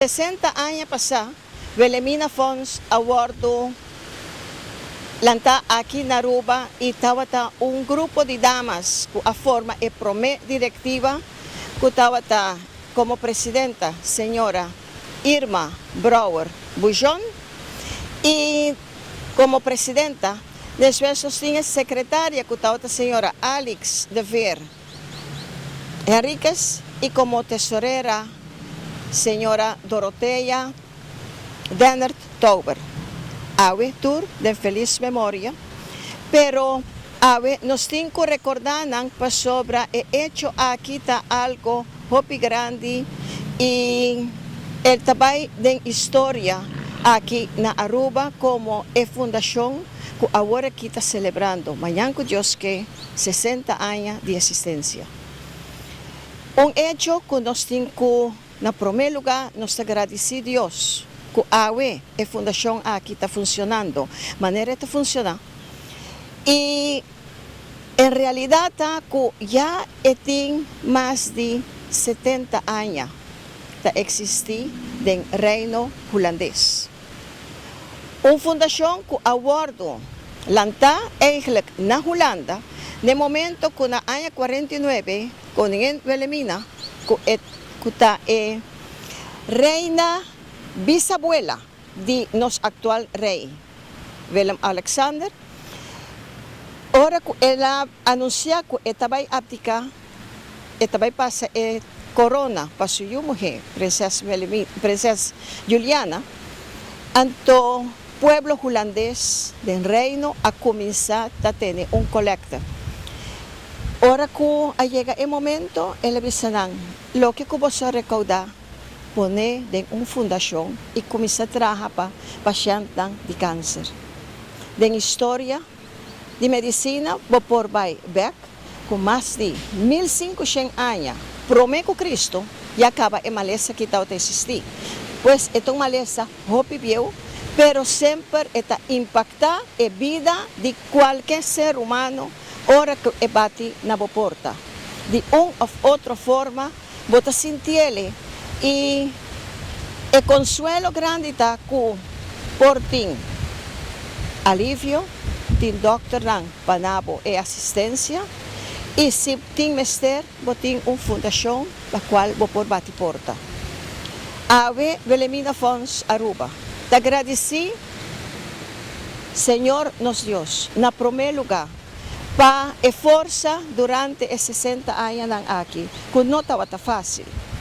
60 años pasá, Wilhelmina Fons awardo lanta aqui na Aruba e tawata un grupo de damas que a forma e prome directiva que tawata como presidenta señora Irma Brouwer Bujon e como presidenta después tinha secretaria que tawata señora Alex de Ver Enriquez e como tesorera señora Dorotea Dennert Tauber. Awe tur de feliz memoria, pero awe nos tinko recordanan pa sobra e hecho aquí ta algo hopi grande y el tabay de historia aquí na Aruba como e fundación que ahora kita celebrando, mañana con Dios que 60 años de existencia. Un hecho que nos tinko na primeiro lugar, nós agradecemos a Deus que a AUE, a fundação aqui está funcionando, maneira de funcionar. E, em realidade, que já tem mais de 70 anos de existir no reino holandês. Uma fundação que aborda lanta eigenlijk na Holanda, no momento que na ano 49, koningin Wilhelmina, que é reina bisabuela de nosso atual rei, Willem Alexander. Ora que ela anuncia que ela vai abdicar, ela vai passar a corona para sua mulher, princesa Juliana, então o povo holandês do reino a começar a ter colecta. Ora que chega o momento, ela diz lo que você recaudar, poner em uma fundação e começar a trabalhar para pacientes de câncer. De história de medicina, por vai Beck, com mais de 1500 anos, promete Cristo e acaba a maleza que está a existir. Pois é uma maleza horrível, pero sempre está impactar a vida de qualquer ser humano. Ora que bate na porta, de uma ou outra forma, bota sentir ele e o consuelo grande está que por ti alívio, tem doctor lang panabo e assistência e se tem mester, botin uma fundação a qual por bate porta. Ave Wilhelmina Fons Aruba, te agradeci, Senhor nosso Deus, na primeiro lugar. Pa e força durante os 60 anos aqui, que não estava fácil.